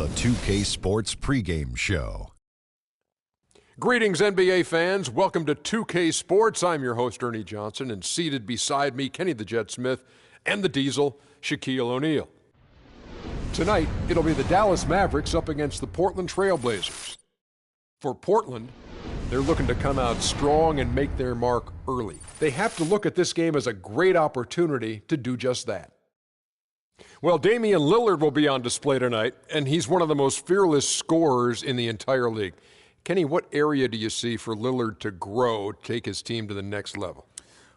The 2K Sports pregame show. Greetings, NBA fans. Welcome to 2K Sports. I'm your host, Ernie Johnson, and seated beside me, Kenny the Jet Smith and the Diesel, Shaquille O'Neal. Tonight, it'll be the Dallas Mavericks up against the Portland Trail Blazers. For Portland, they're looking to come out strong and make their mark early. They have to look at this game as a great opportunity to do just that. Well, Damian Lillard will be on display tonight, and he's one of the most fearless scorers in the entire league. Kenny, what area do you see for Lillard to grow, take his team to the next level?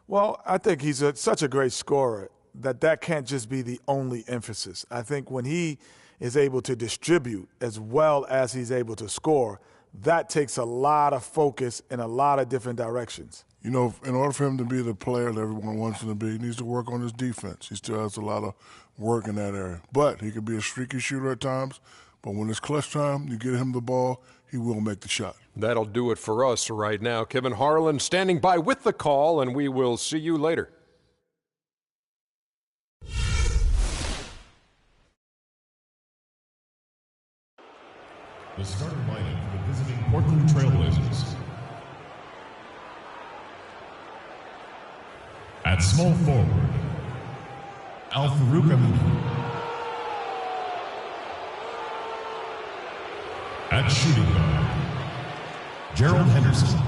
Well, I think he's such a great scorer that can't just be the only emphasis. I think when he is able to distribute as well as he's able to score, that takes a lot of focus in a lot of different directions. You know, in order for him to be the player that everyone wants him to be, he needs to work on his defense. He still has a lot of work in that area. But he could be a streaky shooter at times. But when it's clutch time, you get him the ball, he will make the shot. That'll do it for us right now. Kevin Harlan standing by with the call, and we will see you later. The starting lineup for the visiting Portland Trail Blazers. At small forward, Al-Farouq Aminu. At shooting guard, Gerald Henderson.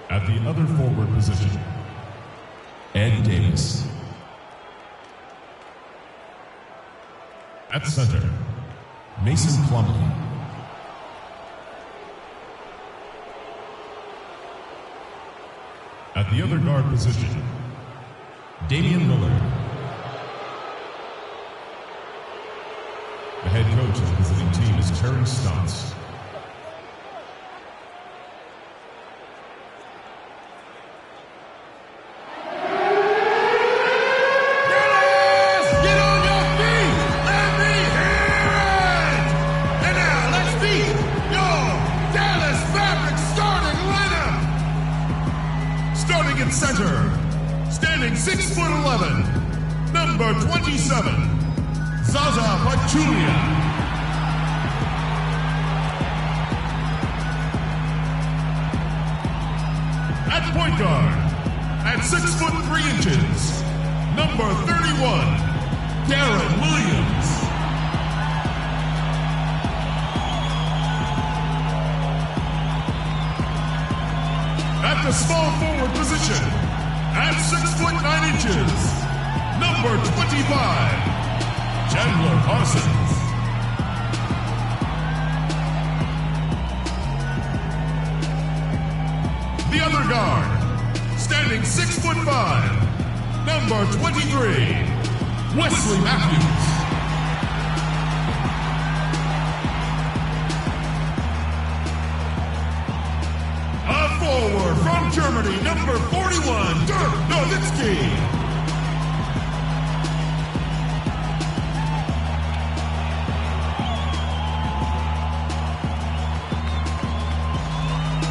At the other forward position, Ed Davis. At center, Mason Plumlee. At the other guard position, Damian Lillard. The head coach of the visiting team is Terry Stotts. Center, standing 6'11", number 27, Zaza Pachulia. At point guard, at 6'3", number 31, Darren Williams. At the small forward position, at 6'9", number 25, Chandler Parsons. The other guard, standing 6'5", number 23, Wesley Matthews. Forward from Germany, number 41, Dirk Nowitzki.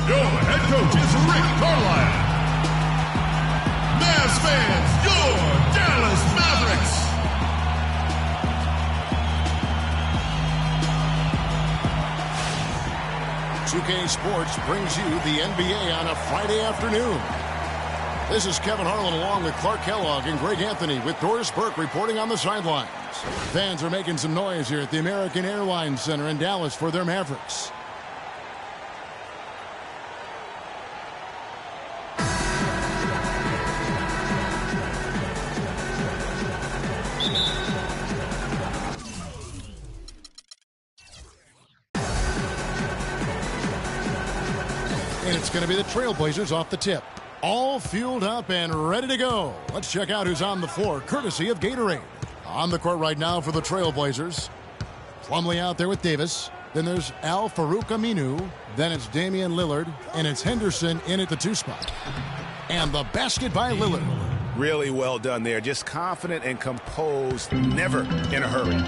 Your head coach is Rick Carlisle. Mavs fans, your Dallas Mavericks. .2K Sports brings you the NBA on a Friday afternoon. This is Kevin Harlan along with Clark Kellogg and Greg Anthony with Doris Burke reporting on the sidelines. Fans are making some noise here at the American Airlines Center in Dallas for their Mavericks. And it's going to be the Trailblazers off the tip. All fueled up and ready to go. Let's check out who's on the floor, courtesy of Gatorade. On the court right now for the Trailblazers. Plumlee out there with Davis. Then there's Al-Farouq Aminu. Then it's Damian Lillard. And it's Henderson in at the 2 spot. And the basket by Lillard. Really well done there. Just confident and composed. Never in a hurry.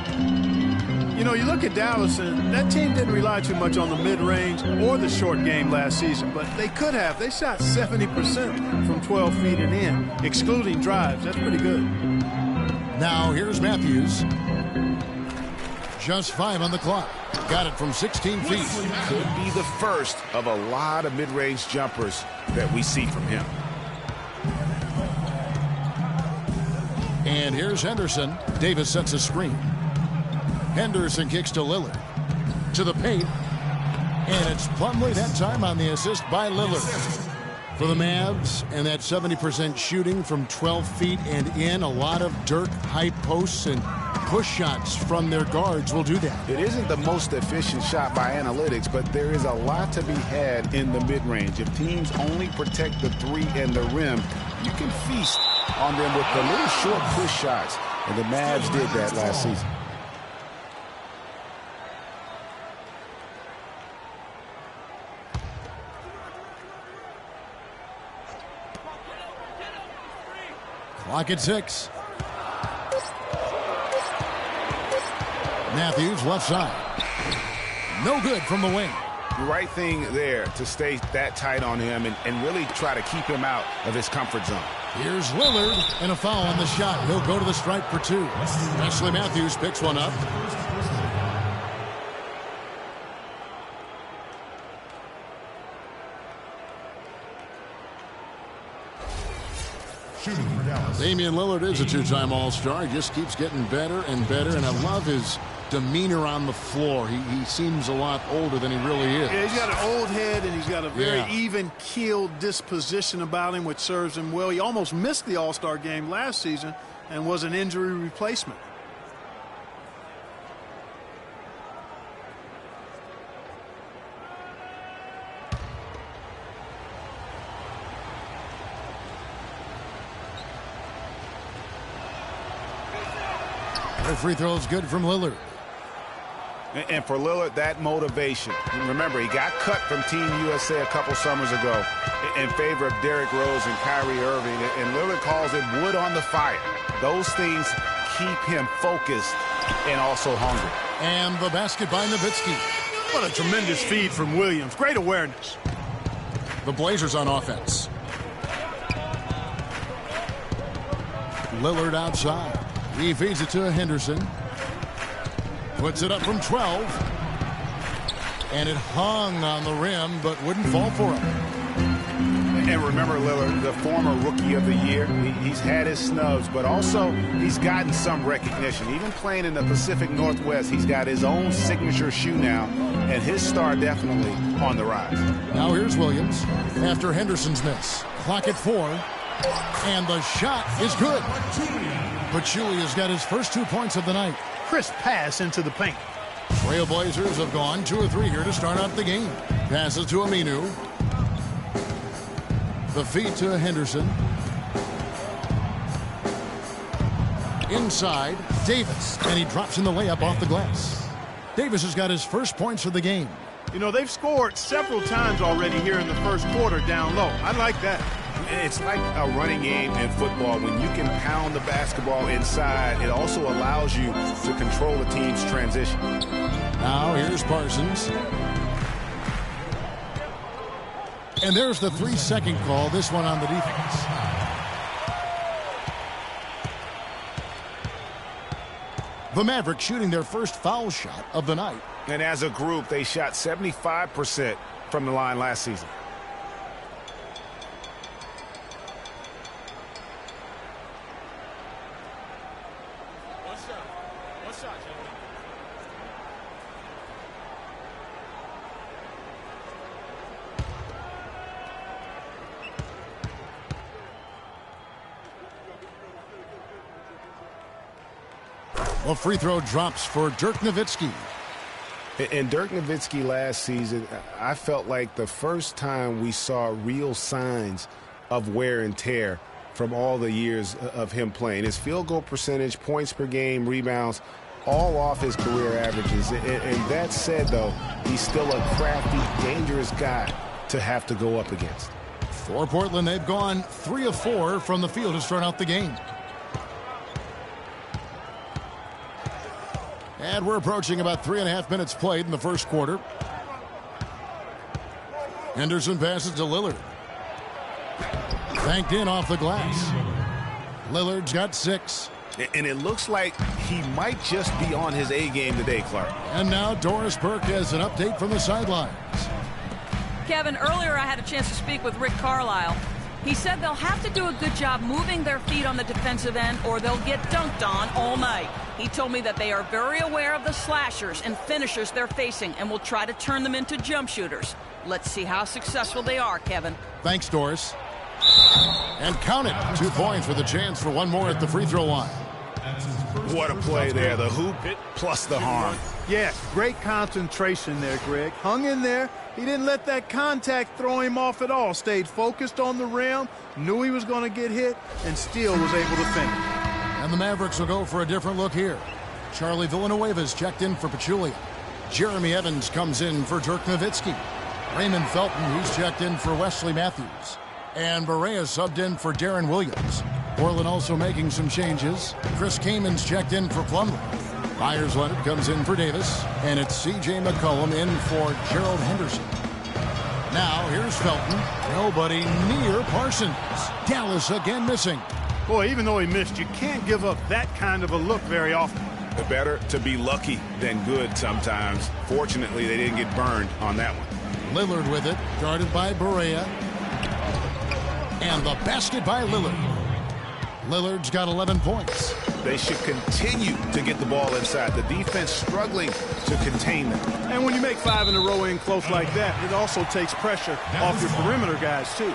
You know, you look at Dallas, and that team didn't rely too much on the mid-range or the short game last season, but they could have. They shot 70% from 12 feet and in, excluding drives. That's pretty good. Now here's Matthews. Just 5 on the clock. Got it from 16 feet. Could be the first of a lot of mid-range jumpers that we see from him. And here's Henderson. Davis sets a screen. Henderson kicks to Lillard. To the paint. And it's Plumlee that time on the assist by Lillard. For the Mavs, and that 70% shooting from 12 feet and in, a lot of dirt, high posts, and push shots from their guards will do that. It isn't the most efficient shot by analytics, but there is a lot to be had in the mid-range. If teams only protect the three and the rim, you can feast on them with the little short push shots, and the Mavs did that last season. Clock at 6. Matthews left side. No good from the wing. The right thing there to stay that tight on him and really try to keep him out of his comfort zone. Here's Lillard and a foul on the shot. He'll go to the stripe for 2. Wesley Matthews picks one up. Damian Lillard is a 2-time All-Star. He just keeps getting better and better, and I love his demeanor on the floor. He seems a lot older than he really is. Yeah, he's got an old head, and he's got a very even-keeled disposition about him, which serves him well. He almost missed the All-Star game last season and was an injury replacement. The free throw is good from Lillard. And for Lillard, that motivation. Remember, he got cut from Team USA a couple summers ago in favor of Derrick Rose and Kyrie Irving. And Lillard calls it wood on the fire. Those things keep him focused and also hungry. And the basket by Nowitzki. What a tremendous feed from Williams. Great awareness. The Blazers on offense. Lillard outside. He feeds it to Henderson. Puts it up from 12. And it hung on the rim, but wouldn't fall for him. And remember, Lillard, the former Rookie of the Year, he's had his snubs, but also he's gotten some recognition. Even playing in the Pacific Northwest, he's got his own signature shoe now, and his star definitely on the rise. Now here's Williams after Henderson's miss. Clock at 4. And the shot is good. Pachulia has got his first 2 points of the night. Crisp pass into the paint. Trailblazers have gone 2 or 3 here to start out the game. Passes to Aminu. The feed to Henderson. Inside, Davis. And he drops in the layup off the glass. Davis has got his first points of the game. You know, they've scored several times already here in the first quarter down low. I like that. It's like a running game in football. When you can pound the basketball inside, it also allows you to control the team's transition. Now here's Parsons. And there's the 3-second call, this one on the defense. The Mavericks shooting their first foul shot of the night. And as a group, they shot 75% from the line last season. A free throw drops for Dirk Nowitzki. And Dirk Nowitzki last season, I felt like the first time we saw real signs of wear and tear from all the years of him playing. His field goal percentage, points per game, rebounds, all off his career averages. And that said, though, he's still a crafty, dangerous guy to have to go up against. For Portland, they've gone 3 of 4 from the field to start out the game. And we're approaching about 3.5 minutes played in the first quarter. Henderson passes to Lillard. Banked in off the glass. Lillard's got 6. And it looks like he might just be on his A game today, Clark. And now Doris Burke has an update from the sidelines. Kevin, earlier I had a chance to speak with Rick Carlisle. He said they'll have to do a good job moving their feet on the defensive end or they'll get dunked on all night. He told me that they are very aware of the slashers and finishers they're facing and will try to turn them into jump shooters. Let's see how successful they are, Kevin. Thanks, Doris. And count it. 2 points with a chance for one more at the free throw line. What a play there. The hoop plus the harm. Yes, great concentration there, Greg. Hung in there. He didn't let that contact throw him off at all. Stayed focused on the rim, knew he was going to get hit, and still was able to finish. And the Mavericks will go for a different look here. Charlie Villanueva's checked in for Pachulia. Jeremy Evans comes in for Dirk Nowitzki. Raymond Felton, he's checked in for Wesley Matthews. And Barea subbed in for Darren Williams. Portland also making some changes. Chris Kamen's checked in for Plumlee. Myers Leonard comes in for Davis, and it's C.J. McCollum in for Gerald Henderson. Now here's Felton. Nobody near Parsons. Dallas again missing. Boy, even though he missed, you can't give up that kind of a look very often. Better to be lucky than good sometimes. Fortunately, they didn't get burned on that one. Lillard with it, guarded by Barea. And the basket by Lillard. Lillard's got 11 points. They should continue to get the ball inside. The defense struggling to contain them. And when you make 5 in a row in close like that, it also takes pressure off your perimeter guys, too.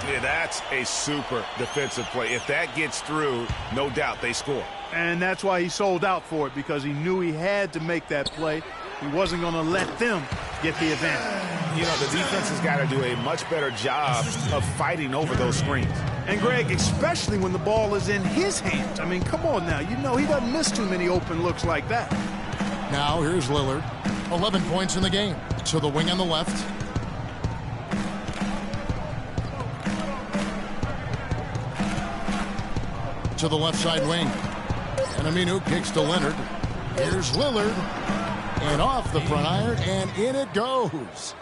Yeah, that's a super defensive play. If that gets through, no doubt they score. And that's why he sold out for it, because he knew he had to make that play. He wasn't going to let them get the advantage. You know, the defense has got to do a much better job of fighting over those screens. And, Greg, especially when the ball is in his hands. I mean, come on now. You know he doesn't miss too many open looks like that. Now here's Lillard. 11 points in the game. To the wing on the left. To the left side wing. And Aminu kicks to Leonard. Here's Lillard. And off the front iron, and in it goes.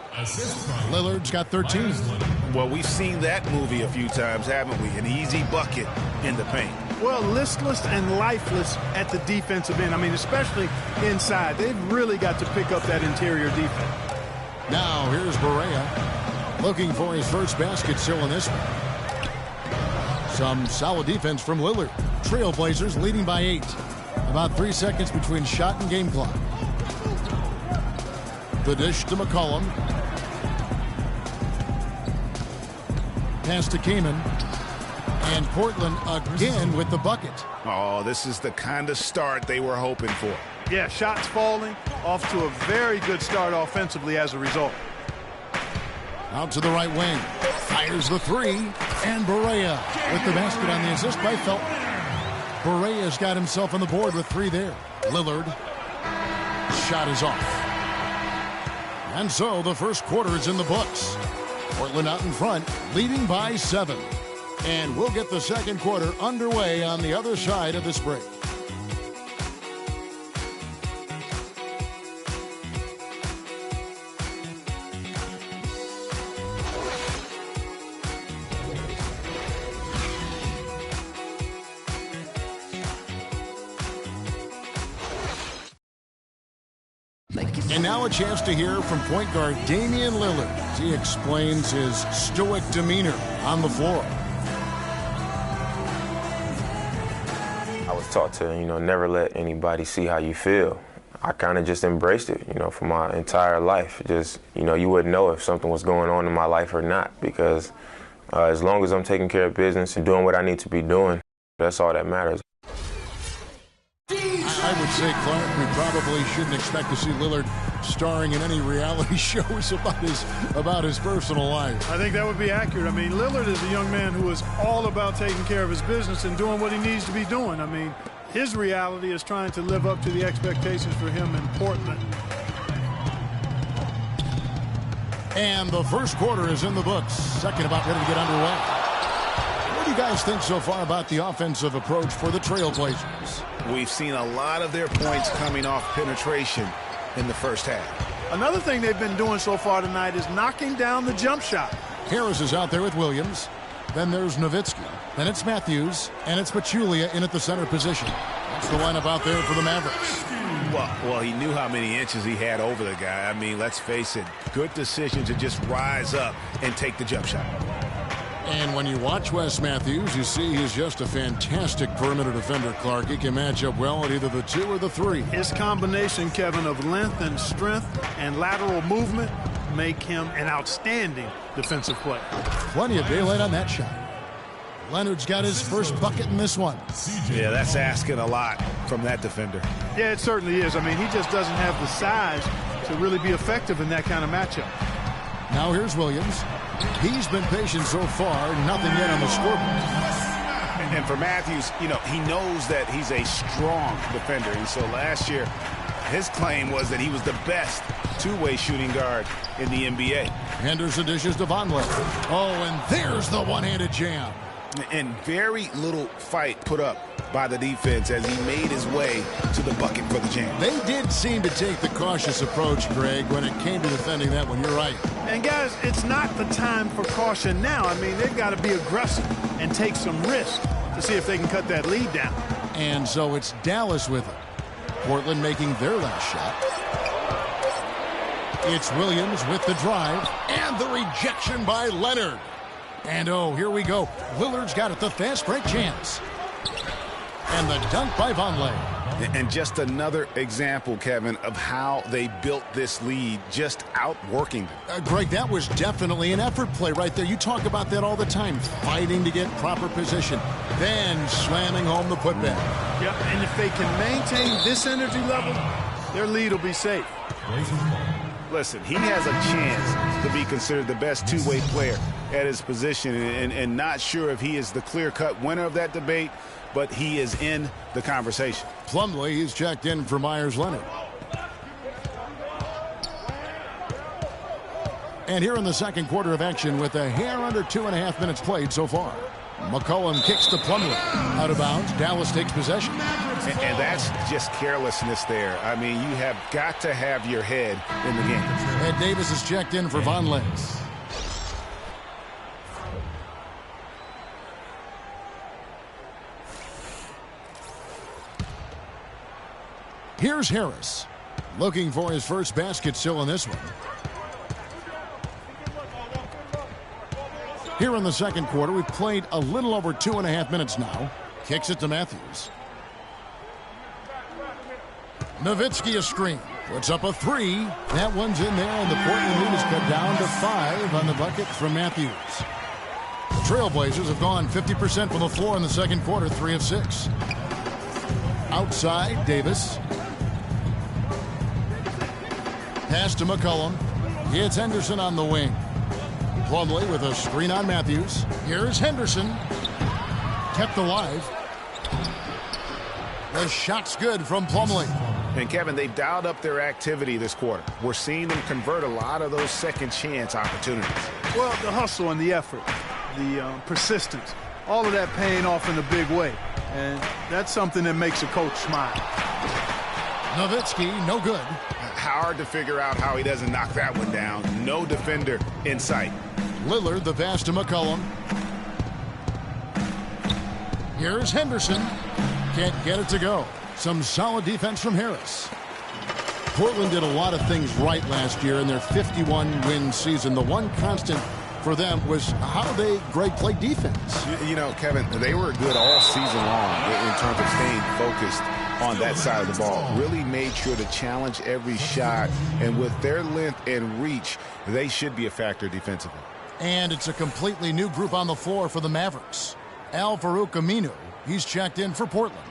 Lillard's got 13. Well, we've seen that movie a few times, haven't we? An easy bucket in the paint. Well, listless and lifeless at the defensive end. I mean, especially inside. They've really got to pick up that interior defense. Now, here's Barea. Looking for his first basket still in this one. Some solid defense from Lillard. Trailblazers leading by 8. About 3 seconds between shot and game clock. The dish to McCollum. Pass to Kaman. And Portland again with the bucket. Oh, this is the kind of start they were hoping for. Yeah, shots falling, off to a very good start offensively as a result. Out to the right wing. Fires the 3. And Barea with the basket on the assist by Felton. Barea's got himself on the board with 3 there. Lillard. Shot is off. And so the first quarter is in the books. Portland out in front, leading by 7. And we'll get the second quarter underway on the other side of this break. And now a chance to hear from point guard Damian Lillard as he explains his stoic demeanor on the floor. I was taught to, never let anybody see how you feel. I kind of just embraced it, for my entire life. Just, you wouldn't know if something was going on in my life or not, because as long as I'm taking care of business and doing what I need to be doing, that's all that matters. I would say, Clark, we probably shouldn't expect to see Lillard starring in any reality shows about his personal life. I think that would be accurate. I mean, Lillard is a young man who is all about taking care of his business and doing what he needs to be doing. I mean, his reality is trying to live up to the expectations for him in Portland. And the first quarter is in the books. Second about ready to get underway. What do you guys think so far about the offensive approach for the Trailblazers? We've seen a lot of their points coming off penetration in the first half. Another thing they've been doing so far tonight is knocking down the jump shot. Harris is out there with Williams. Then there's Nowitzki. Then it's Matthews, and it's Pachulia in at the center position. That's the lineup out there for the Mavericks. Well, he knew how many inches he had over the guy. I mean, let's face it, good decision to just rise up and take the jump shot. And when you watch Wes Matthews, you see he's just a fantastic perimeter defender, Clark. He can match up well at either the 2 or the 3. His combination, Kevin, of length and strength and lateral movement make him an outstanding defensive player. Plenty of daylight on that shot. Leonard's got his first bucket in this one. Yeah, that's asking a lot from that defender. Yeah, it certainly is. I mean, he just doesn't have the size to really be effective in that kind of matchup. Now here's Williams. He's been patient so far, nothing yet on the scoreboard. And for Matthews, you know, he knows that he's a strong defender. And so last year, his claim was that he was the best two-way shooting guard in the NBA. Henderson dishes to Vonleh. Oh, and there's the one-handed jam. And very little fight put up by the defense as he made his way to the bucket for the jam. They did seem to take the cautious approach, Greg, when it came to defending that one. You're right. And, guys, it's not the time for caution now. I mean, they've got to be aggressive and take some risk to see if they can cut that lead down. And so it's Dallas with it. Portland making their last shot. It's Williams with the drive and the rejection by Leonard. And, oh, here we go. Lillard's got it, the fast break chance. And the dunk by Vonleh. And just another example, Kevin, of how they built this lead, just outworking them. Greg, that was definitely an effort play right there. You talk about that all the time, fighting to get proper position, then slamming home the putback. Yep, and if they can maintain this energy level, their lead will be safe. Listen, he has a chance to be considered the best two-way player at his position, and not sure if he is the clear-cut winner of that debate, but he is in the conversation. Plumlee, he's checked in for Myers Leonard. And here in the second quarter of action with a hair under 2.5 minutes played so far. McCollum kicks to Plumlee. Out of bounds, Dallas takes possession. And that's just carelessness there. I mean, you have got to have your head in the game. Ed Davis is checked in for Vonleh. Here's Harris, looking for his first basket still in this one. Here in the second quarter, we've played a little over 2.5 minutes now. Kicks it to Matthews. Nowitzki a screen. Puts up a 3. That one's in there, and the Portland lead is cut down to 5 on the bucket from Matthews. The Trailblazers have gone 50% from the floor in the second quarter, 3 of 6. Outside, Davis. Pass to McCollum. It's Henderson on the wing. Plumlee with a screen on Matthews. Here's Henderson. Kept alive. The shot's good from Plumlee. And, Kevin, they've dialed up their activity this quarter. We're seeing them convert a lot of those second chance opportunities. Well, the hustle and the effort, the persistence, all of that paying off in a big way. And that's something that makes a coach smile. Nowitzki, no good. Hard to figure out how he doesn't knock that one down. No defender in sight. Lillard, the pass to McCollum. Here's Henderson. Can't get it to go. Some solid defense from Harris. Portland did a lot of things right last year in their 51-win season. The one constant for them was how they, Greg, played defense. You know, Kevin, they were good all season long in terms of staying focused on that side of the ball. Really made sure to challenge every shot, and with their length and reach, they should be a factor defensively. And it's a completely new group on the floor for the Mavericks. Al-Farouq Aminu, he's checked in for Portland.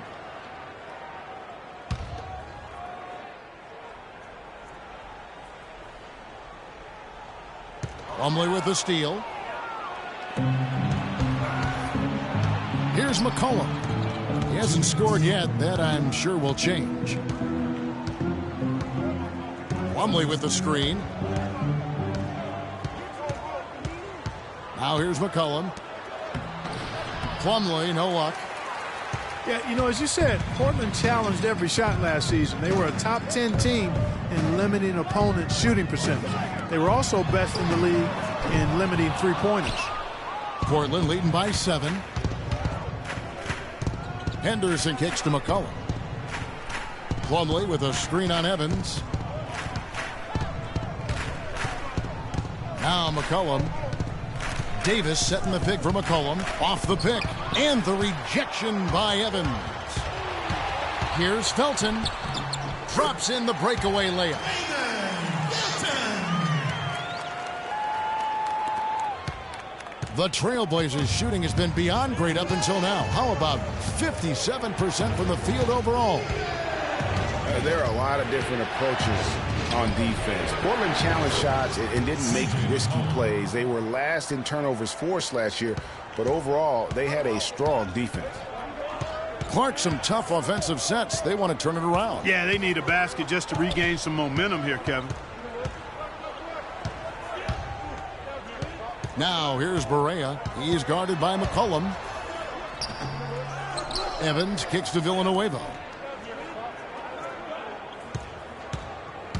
Plumlee with the steal. Here's McCollum. He hasn't scored yet. That, I'm sure, will change. Plumlee with the screen. Now here's McCollum. Plumlee, no luck. Yeah, you know, as you said, Portland challenged every shot last season. They were a top 10 team in limiting opponents' shooting percentage. They were also best in the league in limiting three-pointers. Portland leading by 7. Henderson kicks to McCollum. Plumlee with a screen on Evans. Now McCollum. Davis setting the pick for McCollum. Off the pick. And the rejection by Evans. Here's Felton. Drops in the breakaway layup. The Trailblazers shooting has been beyond great up until now. How about 57% from the field overall? There are a lot of different approaches on defense. Portland challenged shots and didn't make risky plays. They were last in turnovers forced last year, but overall, they had a strong defense. Clark, some tough offensive sets. They want to turn it around. Yeah, they need a basket just to regain some momentum here, Kevin. Now here's Barea. He's guarded by McCollum. Evans kicks to Villanueva.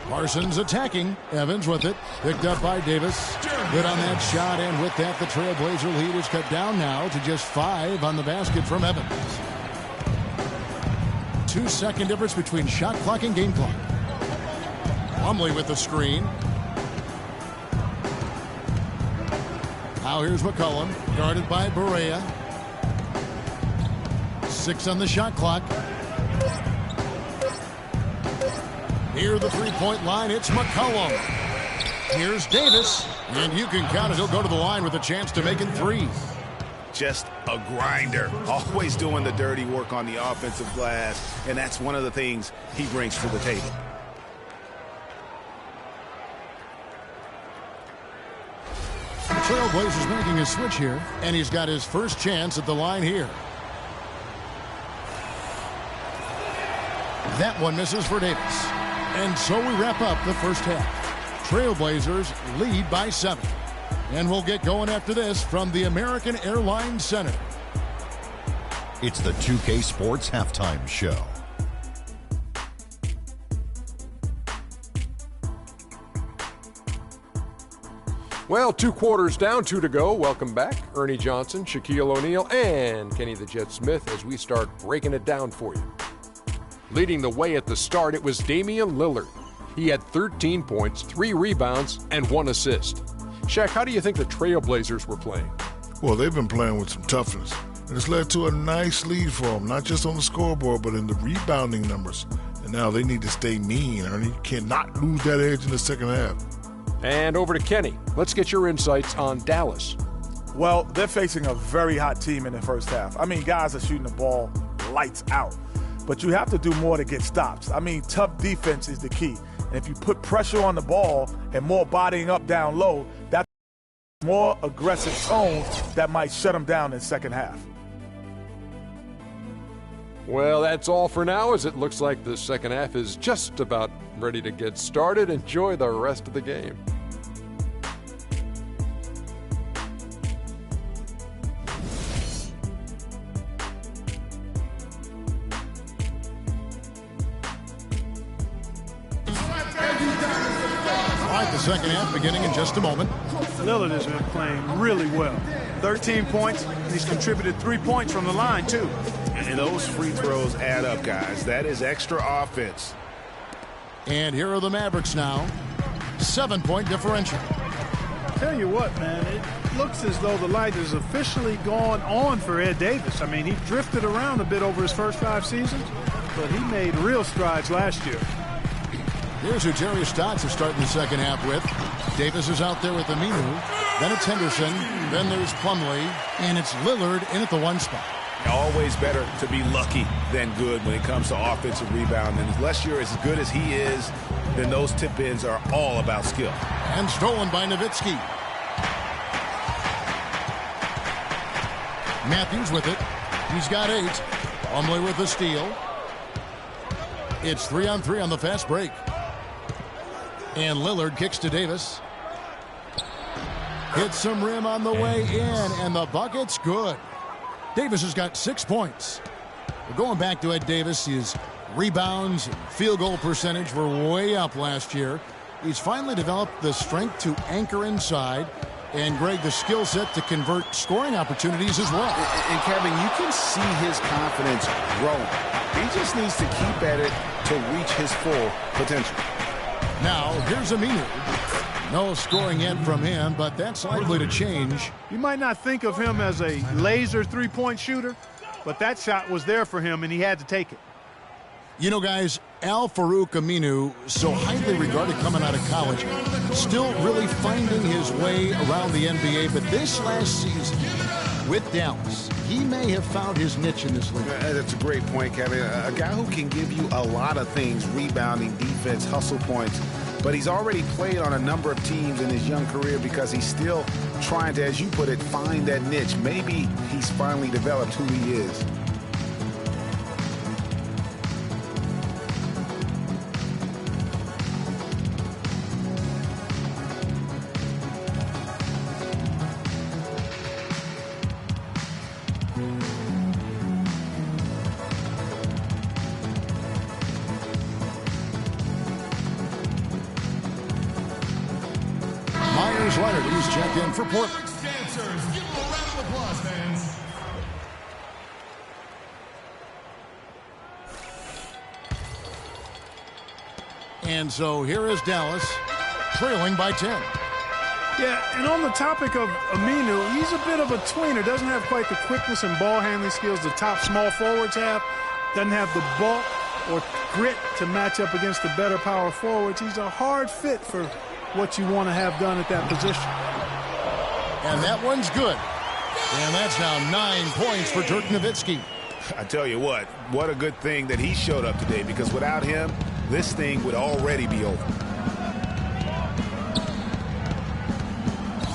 Parsons attacking. Evans with it. Picked up by Davis. Good on that shot, and with that, the Trailblazer lead is cut down now to just 5 on the basket from Evans. 2-second difference between shot clock and game clock. Plumlee with the screen. Now here's McCollum, guarded by Barea. 6 on the shot clock. Near the three-point line, it's McCollum. Here's Davis, and you can count it. He'll go to the line with a chance to make it 3. Just a grinder, always doing the dirty work on the offensive glass, and that's one of the things he brings to the table. The Trailblazers making a switch here, and he's got his first chance at the line here. That one misses for Davis. And so we wrap up the first half. Trailblazers lead by 7. And we'll get going after this from the American Airlines Center. It's the 2K Sports Halftime Show. Well, 2 quarters down, 2 to go. Welcome back, Ernie Johnson, Shaquille O'Neal, and Kenny the Jet Smith as we start breaking it down for you. Leading the way at the start, it was Damian Lillard. He had 13 points, 3 rebounds, and 1 assist. Shaq, how do you think the Trailblazers were playing? Well, they've been playing with some toughness, and it's led to a nice lead for them, not just on the scoreboard, but in the rebounding numbers. And now they need to stay mean, Ernie. Cannot lose that edge in the second half. And over to Kenny. Let's get your insights on Dallas. Well, they're facing a very hot team in the first half. I mean, guys are shooting the ball lights out. But you have to do more to get stops. I mean, tough defense is the key. And if you put pressure on the ball and more bodying up down low, that's more aggressive tone that might shut them down in the second half. Well, that's all for now, as it looks like the second half is just about ready to get started. Enjoy the rest of the game. The second half beginning in just a moment. Lillard has been playing really well. 13 points, and he's contributed 3 points from the line, too. And those free throws add up, guys. That is extra offense. And here are the Mavericks now. 7-point differential. Tell you what, man, it looks as though the light has officially gone on for Ed Davis. I mean, he drifted around a bit over his first 5 seasons, but he made real strides last year. Here's who Jerry Stotts is starting the second half with. Davis is out there with Aminu. Then it's Henderson. Then there's Plumlee. And it's Lillard in at the 1 spot. Always better to be lucky than good when it comes to offensive rebound. And unless you're as good as he is, then those tip-ins are all about skill. And stolen by Nowitzki. Matthews with it. He's got 8. Plumlee with the steal. It's 3-on-3 on the fast break. And Lillard kicks to Davis. Hits some rim on the way in, and the bucket's good. Davis has got 6 points. Going back to Ed Davis, his rebounds and field goal percentage were way up last year. He's finally developed the strength to anchor inside. And, Greg, the skill set to convert scoring opportunities as well. And Kevin, you can see his confidence growing. He just needs to keep at it to reach his full potential. Now, here's Aminu. No scoring yet from him, but that's likely to change. You might not think of him as a laser three-point shooter, but that shot was there for him, and he had to take it. You know, guys, Al-Farouq Aminu, so highly regarded coming out of college, still really finding his way around the NBA. But this last season with Dallas, he may have found his niche in this league. That's a great point, Kevin. A guy who can give you a lot of things, rebounding, defense, hustle points. But he's already played on a number of teams in his young career because he's still trying to, as you put it, find that niche. Maybe he's finally developed who he is. Leonard, he's checked in for Portland. Dancers, give him a round of applause, fans. And so here is Dallas, trailing by 10. Yeah, and on the topic of Aminu, he's a bit of a tweener. Doesn't have quite the quickness and ball handling skills the top small forwards have. Doesn't have the bulk or grit to match up against the better power forwards. He's a hard fit for what you want to have done at that position. And that one's good. And that's now 9 points for Dirk Nowitzki. I tell you what a good thing that he showed up today, because without him, this thing would already be over.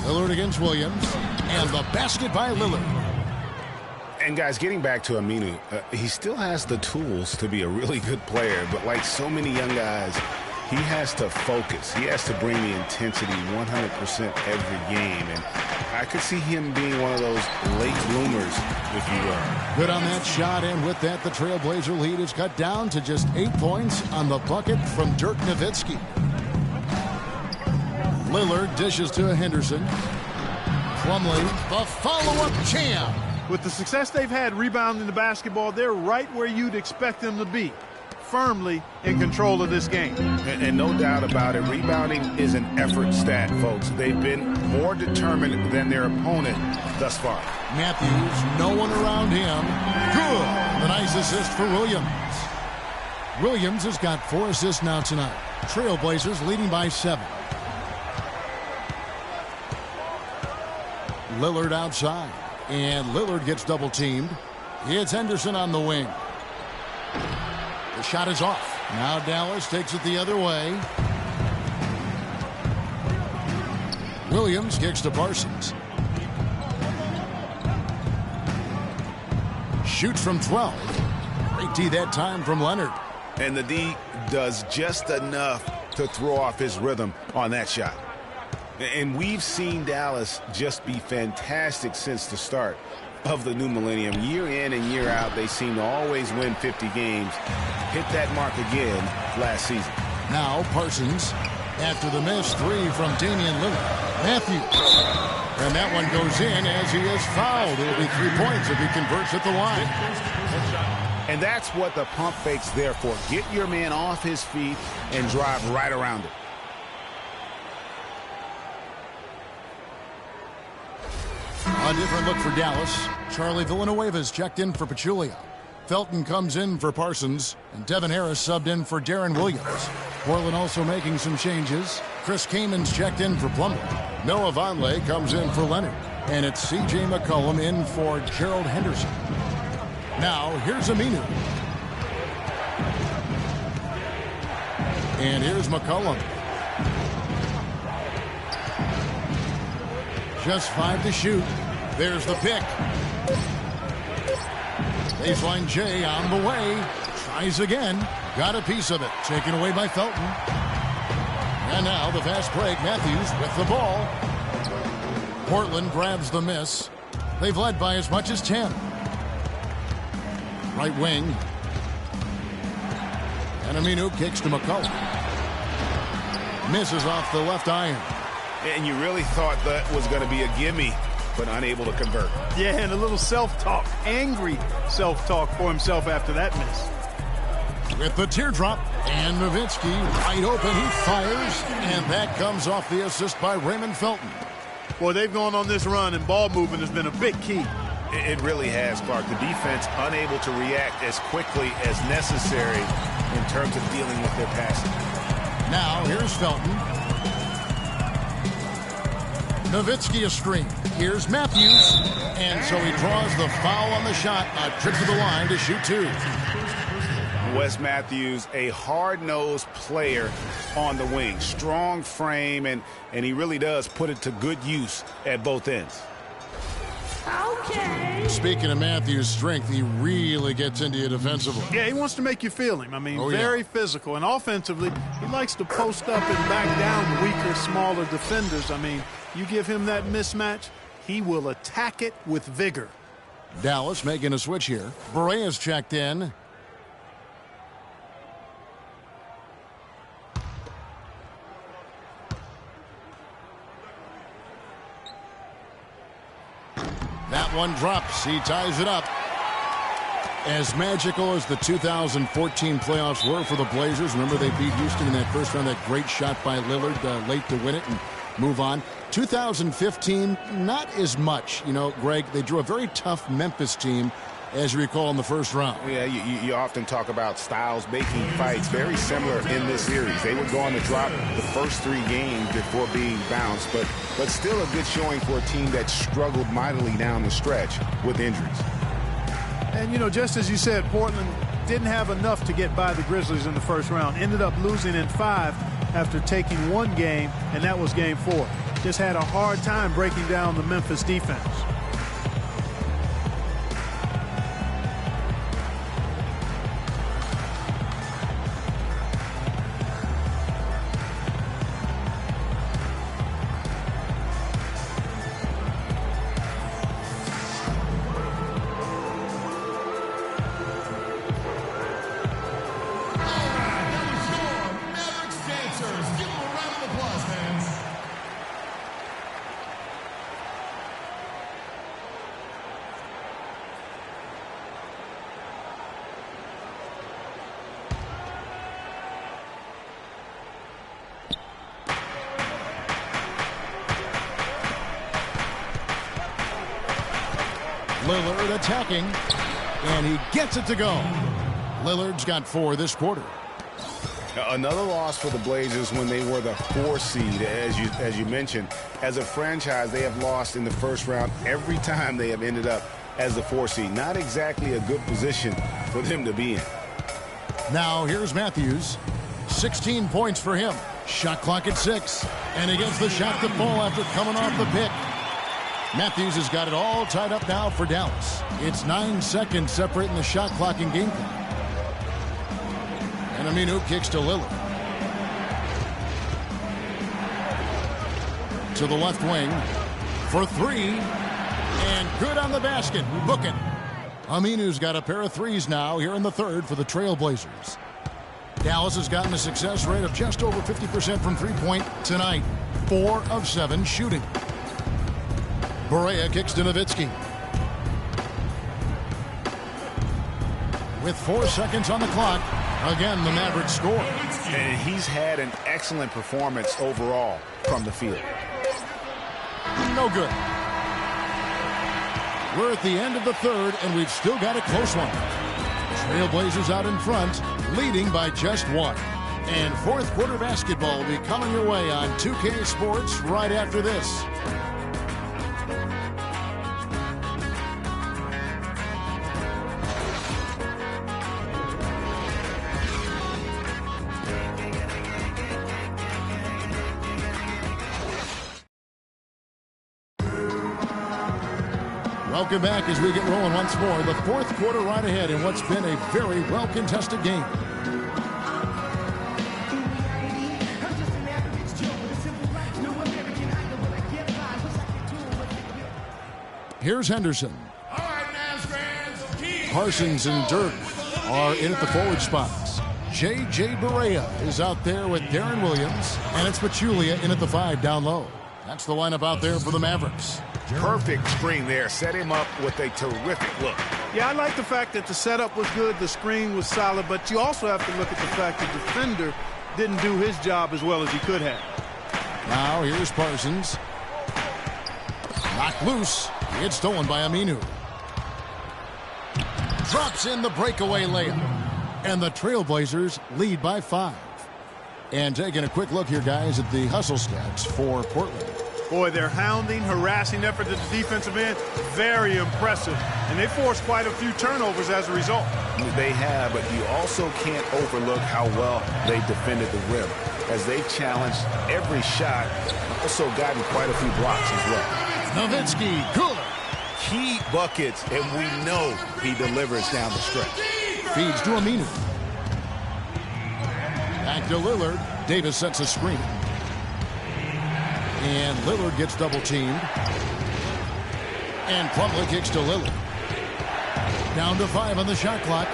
Lillard against Williams. And the basket by Lillard. And guys, getting back to Aminu, he still has the tools to be a really good player, but like so many young guys, he has to focus. He has to bring the intensity 100% every game. And I could see him being one of those late bloomers, if you will. Good on that shot, and with that, the Trailblazer lead is cut down to just 8 points on the bucket from Dirk Nowitzki. Lillard dishes to Henderson. Plumlee, the follow-up champ. With the success they've had rebounding the basketball, they're right where you'd expect them to be. Firmly in control of this game. And no doubt about it, rebounding is an effort stat, folks. They've been more determined than their opponent thus far. Matthews, no one around him. Good. The nice assist for Williams. Williams has got 4 assists now tonight. Trailblazers leading by 7. Lillard outside. And Lillard gets double teamed. It's Henderson on the wing. The shot is off. Now Dallas takes it the other way. Williams kicks to Parsons. Shoots from 12. Great D that time from Leonard. And the D does just enough to throw off his rhythm on that shot. And we've seen Dallas just be fantastic since the start of the new millennium. Year in and year out, they seem to always win 50 games. Hit that mark again last season. Now Parsons, after the missed 3 from Damian Lillard. Matthews. And that one goes in as he is fouled. It'll be 3 points if he converts at the line. And that's what the pump fake's there for. Get your man off his feet and drive right around it. A different look for Dallas. Charlie Villanueva's checked in for Pachulia. Felton comes in for Parsons, and Devin Harris subbed in for Darren Williams. Portland also making some changes. Chris Kamen's checked in for Plumlee. Noah Vonleh comes in for Leonard. And it's C.J. McCollum in for Gerald Henderson. Now, here's Aminu. And here's McCollum. Just 5 to shoot. There's the pick. Baseline J on the way. Tries again. Got a piece of it. Taken away by Felton. And now the fast break. Matthews with the ball. Portland grabs the miss. They've led by as much as 10. Right wing. And Aminu kicks to McCollum. Misses off the left iron. And you really thought that was going to be a gimme, but unable to convert. Yeah, and a little self-talk, angry self-talk for himself after that miss. With the teardrop, and Nowitzki wide open, he fires, and that comes off the assist by Raymond Felton. Boy, they've gone on this run, and ball movement has been a big key. It really has, Clark. The defense unable to react as quickly as necessary in terms of dealing with their passing. Now, here's Felton. Nowitzki a screen. Here's Matthews. And so he draws the foul on the shot. A trip to the line to shoot two. Wes Matthews, a hard-nosed player on the wing. Strong frame, and he really does put it to good use at both ends. Okay. Speaking of Matthews' strength, he really gets into you defensively. Yeah, he wants to make you feel him. I mean, very physical. And offensively, he likes to post up and back down weaker, smaller defenders. I mean, you give him that mismatch, he will attack it with vigor. Dallas making a switch here. Berea's checked in. That one drops. He ties it up. As magical as the 2014 playoffs were for the Blazers, remember they beat Houston in that first round, that great shot by Lillard late to win it and move on. 2015, not as much. You know, Greg, they drew a very tough Memphis team, as you recall, in the first round. Yeah, you often talk about styles making fights. Very similar in this series. They were going to drop the first 3 games before being bounced, but still a good showing for a team that struggled mightily down the stretch with injuries. And, you know, just as you said, Portland didn't have enough to get by the Grizzlies in the first round. Ended up losing in 5 after taking 1 game, and that was game 4. Just had a hard time breaking down the Memphis defense. Lillard attacking, and he gets it to go. Lillard's got 4 this quarter. Another loss for the Blazers when they were the 4 seed, as you mentioned. As a franchise, they have lost in the first round every time they have ended up as the 4 seed. Not exactly a good position for them to be in. Now here's Matthews. 16 points for him. Shot clock at 6, and he gets the shot to fall after coming off the pick. Matthews has got it all tied up now for Dallas. It's 9 seconds separating the shot clock and game clock. And Aminu kicks to Lillard. To the left wing for 3. And good on the basket. Book it. Aminu's got a pair of 3s now here in the third for the Trailblazers. Dallas has gotten a success rate of just over 50% from three-point tonight. 4 of 7 shooting. Berea kicks to Nowitzki. With 4 seconds on the clock, again, the Mavericks score. And he's had an excellent performance overall from the field. No good. We're at the end of the third, and we've still got a close one. Trailblazers out in front, leading by just 1. And fourth quarter basketball will be coming your way on 2K Sports right after this. Welcome back as we get rolling once more. The fourth quarter right ahead in what's been a very well-contested game. Here's Henderson. Parsons and Dirk are in at the forward spots. J.J. Berea is out there with Darren Williams, and it's Pachulia in at the 5 down low. That's the lineup out there for the Mavericks. Perfect screen there. Set him up with a terrific look. Yeah, I like the fact that the setup was good, the screen was solid, but you also have to look at the fact the defender didn't do his job as well as he could have. Now here's Parsons. Knocked loose. He gets stolen by Aminu. Drops in the breakaway layup. And the Trailblazers lead by 5. And taking a quick look here, guys, at the hustle stats for Portland. Boy, their hounding, harassing effort at the defensive end, very impressive. And they forced quite a few turnovers as a result. They have, but you also can't overlook how well they defended the rim. As they challenged every shot, also gotten quite a few blocks as well. Nowitzki, good. Key buckets, and we know he delivers down the stretch. Feeds to Aminu. Back to Lillard. Davis sets a screen. And Lillard gets double-teamed. And Plumlee kicks to Lillard. Down to 5 on the shot clock.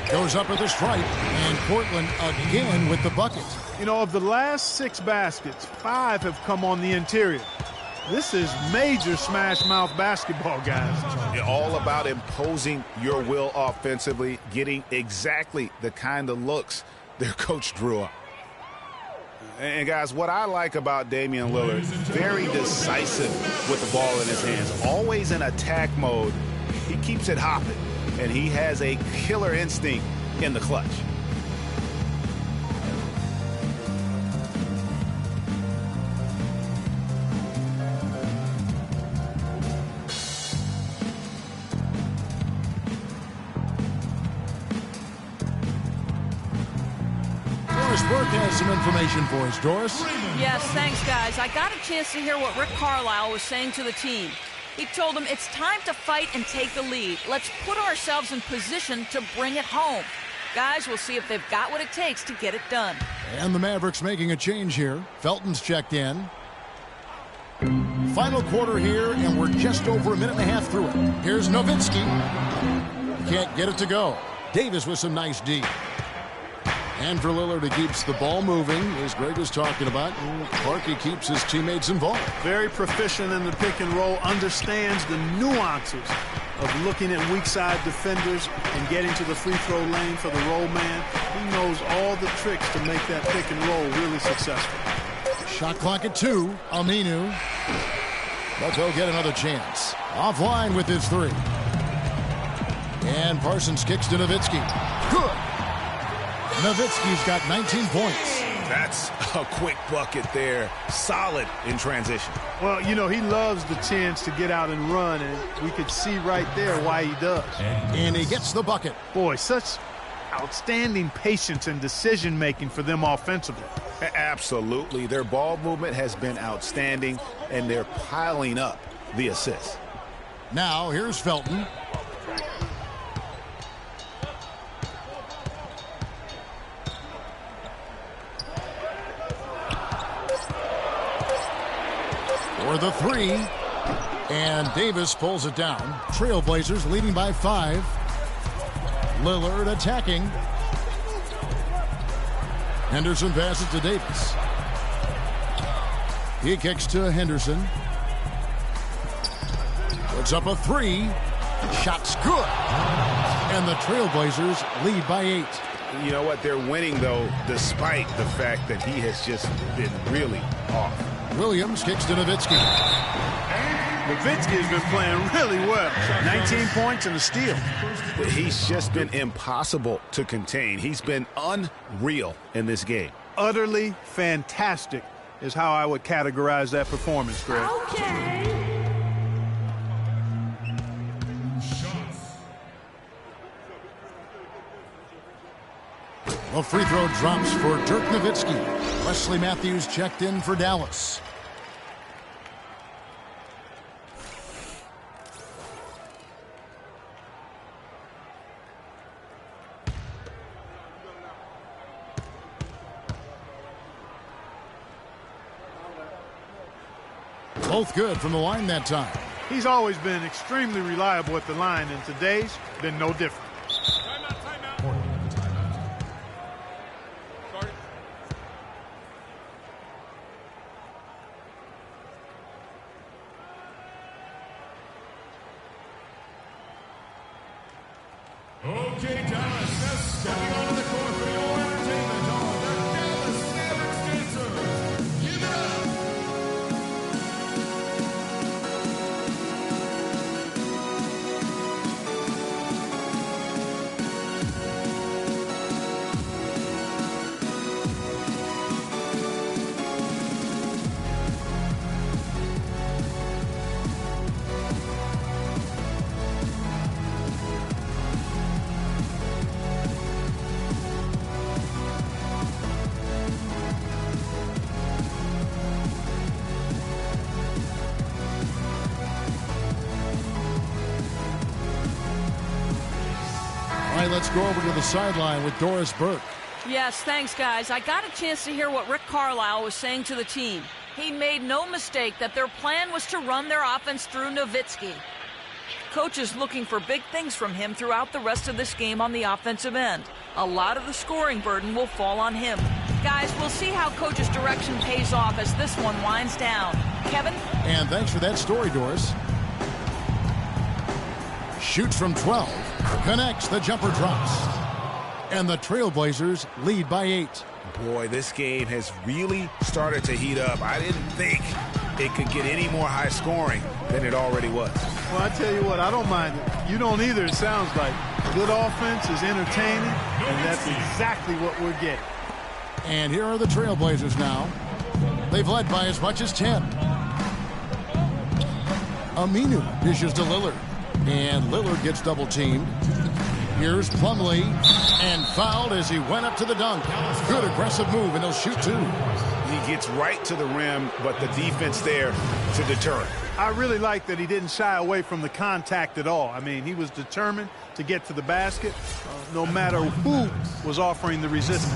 Goes up with a stripe. And Portland again with the bucket. You know, of the last 6 baskets, 5 have come on the interior. This is major smash-mouth basketball, guys. All about imposing your will offensively, getting exactly the kind of looks their coach drew up. And, guys, what I like about Damian Lillard, very decisive with the ball in his hands, always in attack mode. He keeps it hopping, and he has a killer instinct in the clutch. Burke has some information for us. Doris? Yes, thanks, guys. I got a chance to hear what Rick Carlisle was saying to the team. He told them it's time to fight and take the lead. Let's put ourselves in position to bring it home. Guys, we'll see if they've got what it takes to get it done. And the Mavericks making a change here. Felton's checked in. Final quarter here, and we're just over a minute and a half through it. Here's Nowitzki. Can't get it to go. Davis with some nice D. And for Lillard, he keeps the ball moving, as Greg was talking about. Clarkie keeps his teammates involved. Very proficient in the pick and roll, understands the nuances of looking at weak side defenders and getting to the free throw lane for the roll man. He knows all the tricks to make that pick and roll really successful. Shot clock at 2. Aminu. But they'll get another chance. Offline with his 3. And Parsons kicks to Nowitzki. Good. Nowitzki's got 19 points. That's a quick bucket there. Solid in transition. Well, you know, he loves the chance to get out and run, and we could see right there why he does. And he gets the bucket. Boy, such outstanding patience and decision-making for them offensively. Absolutely. Their ball movement has been outstanding, and they're piling up the assists. Now, here's Felton. For the 3, and Davis pulls it down. Trailblazers leading by 5. Lillard attacking. Henderson passes to Davis. He kicks to Henderson. Puts up a 3. Shot's good. And the Trailblazers lead by 8. You know what? They're winning, though, despite the fact that he has just been really off. Williams kicks to Nowitzki. Nowitzki has been playing really well. 19 points and a steal. He's just been impossible to contain. He's been unreal in this game. Utterly fantastic is how I would categorize that performance, Greg. Okay. A free throw drops for Dirk Nowitzki. Wesley Matthews checked in for Dallas. Both good from the line that time. He's always been extremely reliable at the line, and today's been no different. Okay, Dallas, now stepping onto the court for your entertainment are the Dallas Mavericks dancers. Give it up! All right, let's go over to the sideline with Doris Burke. Yes, thanks, guys. I got a chance to hear what Rick Carlisle was saying to the team. He made no mistake that their plan was to run their offense through Nowitzki. Coach is looking for big things from him throughout the rest of this game on the offensive end. A lot of the scoring burden will fall on him. Guys, we'll see how Coach's direction pays off as this one winds down. Kevin? And thanks for that story, Doris. Shoots from 12. Connects. The jumper drops. And the Trailblazers lead by 8. Boy, this game has really started to heat up. I didn't think it could get any more high scoring than it already was. Well, I tell you what, I don't mind it. You don't either, it sounds like. Good offense is entertaining, and that's exactly what we're getting. And here are the Trailblazers now. They've led by as much as 10. Aminu dishes to Lillard. And Lillard gets double-teamed. Here's Plumlee, and fouled as he went up to the dunk. Good aggressive move, and he'll shoot 2. He gets right to the rim, but the defense there to deter him. I really like that he didn't shy away from the contact at all. I mean, he was determined to get to the basket, no matter who was offering the resistance.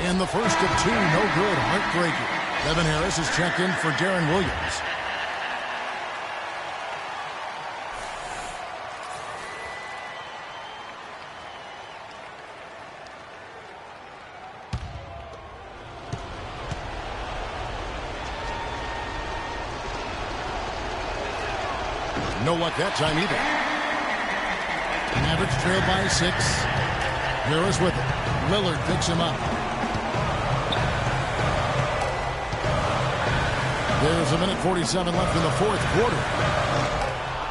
And the first of 2, no good, heartbreaking. Devin Harris is checked in for Darren Williams. No luck that time either. Mavericks trailed by 6. Harris with it. Lillard picks him up. There's a minute 47 left in the fourth quarter.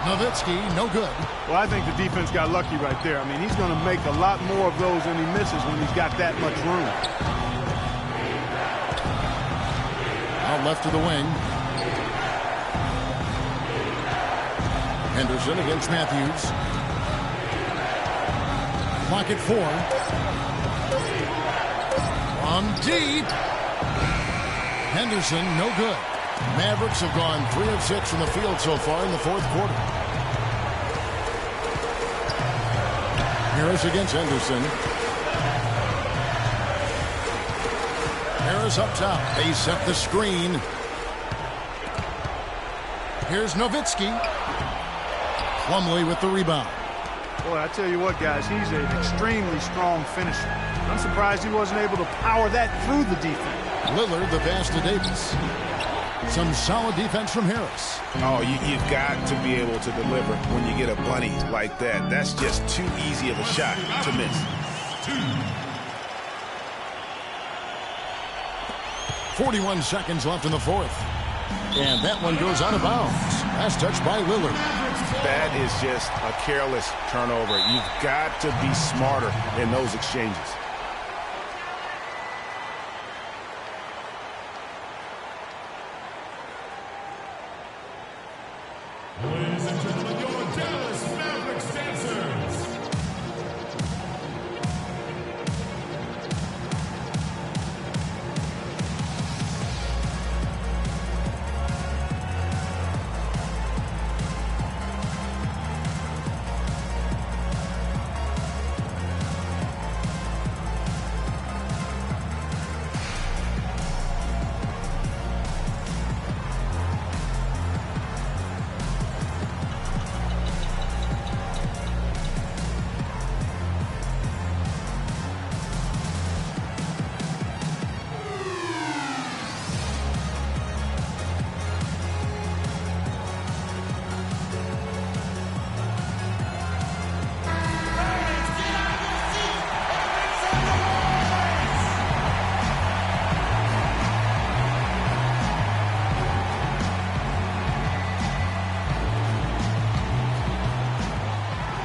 Nowitzki, no good. Well, I think the defense got lucky right there. I mean, he's going to make a lot more of those than he misses when he's got that much room. Out left to the wing. Henderson against Matthews. Clock at 4. From deep. Henderson, no good. Mavericks have gone 3 of 6 from the field so far in the fourth quarter. Harris against Henderson. Harris up top. They set the screen. Here's Nowitzki. Plumlee with the rebound. Boy, I tell you what, guys, he's an extremely strong finisher. I'm surprised he wasn't able to power that through the defense. Lillard, the pass to Davis. Some solid defense from Harris. Oh, you've got to be able to deliver when you get a bunny like that. That's just too easy of a shot to miss. 41 seconds left in the fourth. And that one goes out of bounds. Last touch by Lillard. That is just a careless turnover. You've got to be smarter in those exchanges. Ladies and gentlemen, your Dallas Mavericks dancers.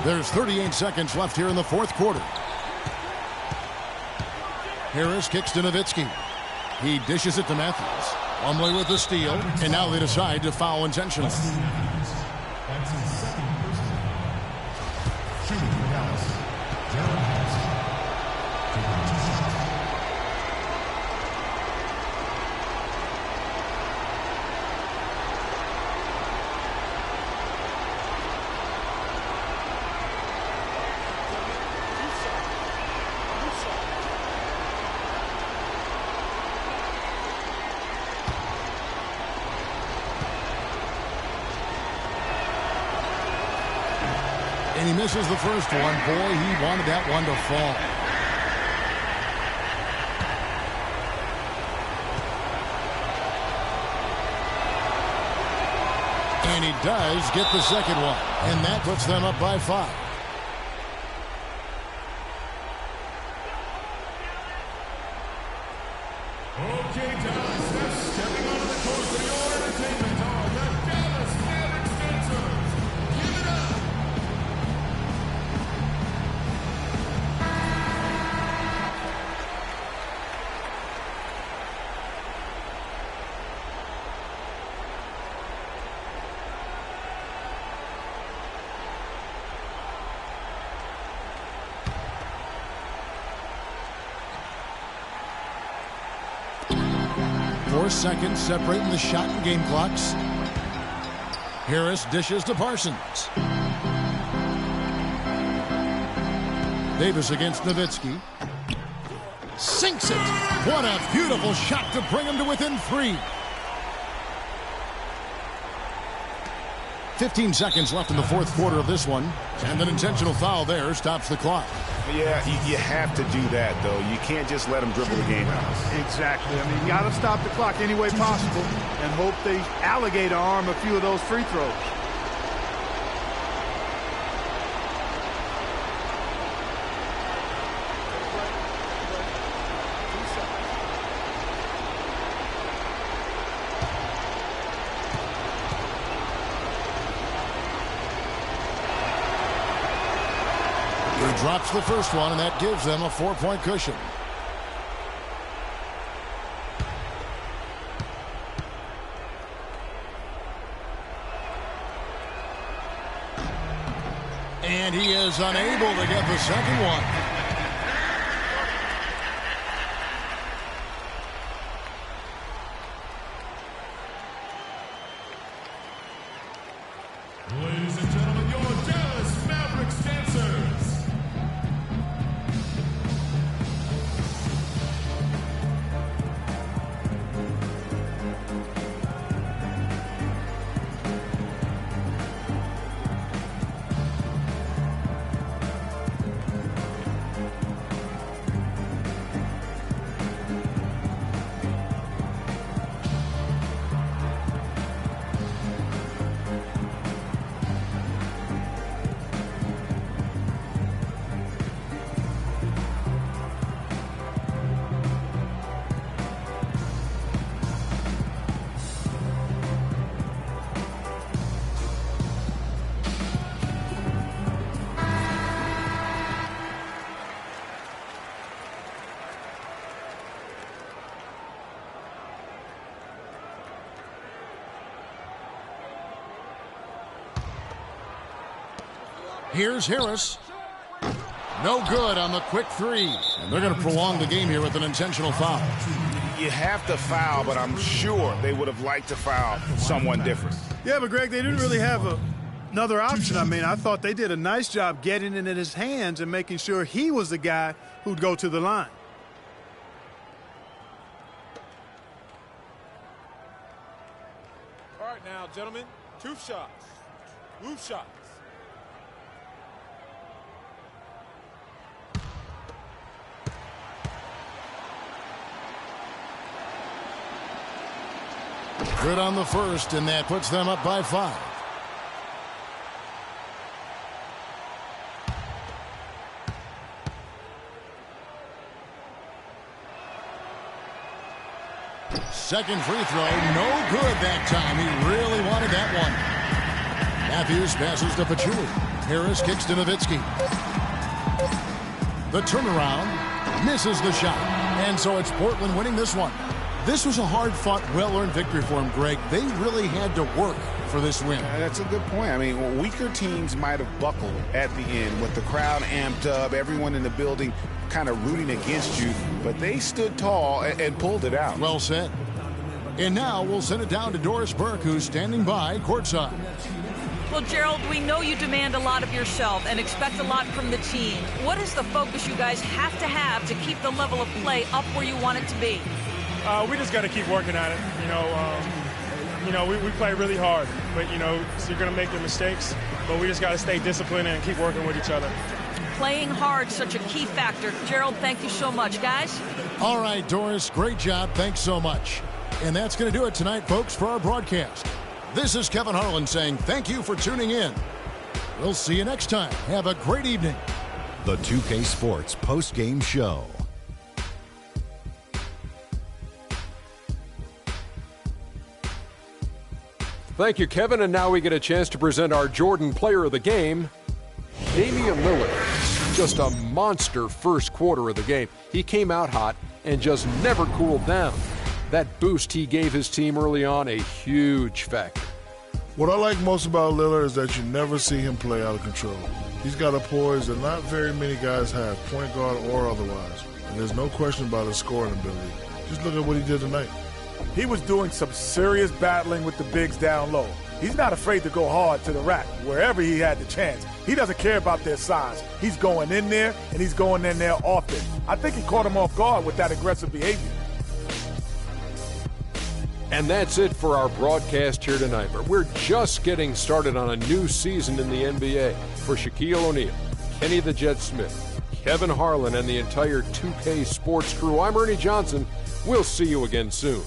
There's 38 seconds left here in the fourth quarter. Harris kicks to Nowitzki. He dishes it to Matthews. Plumlee with the steal, and now they decide to foul intentionally. That's his second personal. Shooting for Dallas, Jared Harrison. Taking 2 shots. And he misses the first one. Boy, he wanted that one to fall. And he does get the second one. And that puts them up by 5. Okay, Dallas, now stepping onto the court for your entertainment are the Dallas Mavericks dancers. Give it up. Four seconds separating the shot and game clocks. Harris dishes to Parsons. Davis against Nowitzki. Sinks it. What a beautiful shot to bring him to within 3. 15 seconds left in the fourth quarter of this one. And an intentional foul there stops the clock. Yeah, you have to do that, though. You can't just let them dribble the game out. Exactly. I mean, you got to stop the clock any way possible and hope they alligator arm a few of those free throws. He drops the first one, and that gives them a 4-point cushion. And he is unable to get the second one. Ladies and gentlemen, your Dallas Mavericks dancers. Here's Harris. No good on the quick 3. And they're going to prolong the game here with an intentional foul. You have to foul, but I'm sure they would have liked to foul someone different. Yeah, but Greg, they didn't really have another option. I mean, I thought they did a nice job getting it in his hands and making sure he was the guy who'd go to the line. All right now, gentlemen, 2 shots. Move shots. Good on the first, and that puts them up by 5. Second free throw, no good that time. He really wanted that one. Matthews passes to Pachulia. Harris kicks to Nowitzki. The turnaround misses the shot. And so it's Portland winning this one. This was a hard-fought, well-earned victory for them, Greg. They really had to work for this win. That's a good point. I mean, weaker teams might have buckled at the end with the crowd amped up, everyone in the building kind of rooting against you, but they stood tall and pulled it out. Well said. And now we'll send it down to Doris Burke, who's standing by courtside. Well, Gerald, we know you demand a lot of yourself and expect a lot from the team. What is the focus you guys have to keep the level of play up where you want it to be? We just got to keep working at it. We play really hard, but, so you're going to make your mistakes, but we just got to stay disciplined and keep working with each other. Playing hard, such a key factor. Gerald, thank you so much, guys. All right, Doris, great job. Thanks so much. And that's going to do it tonight, folks, for our broadcast. This is Kevin Harlan saying thank you for tuning in. We'll see you next time. Have a great evening. The 2K Sports post-game show. Thank you, Kevin. And now we get a chance to present our Jordan Player of the Game, Damian Lillard. Just a monster first quarter of the game. He came out hot and just never cooled down. That boost he gave his team early on, a huge factor. What I like most about Lillard is that you never see him play out of control. He's got a poise that not very many guys have, point guard or otherwise. And there's no question about his scoring ability. Just look at what he did tonight. He was doing some serious battling with the bigs down low. He's not afraid to go hard to the rack wherever he had the chance. He doesn't care about their size. He's going in there, and he's going in there often. I think he caught him off guard with that aggressive behavior. And that's it for our broadcast here tonight. But we're just getting started on a new season in the NBA. For Shaquille O'Neal, Kenny the Jet Smith, Kevin Harlan, and the entire 2K Sports crew, I'm Ernie Johnson. We'll see you again soon.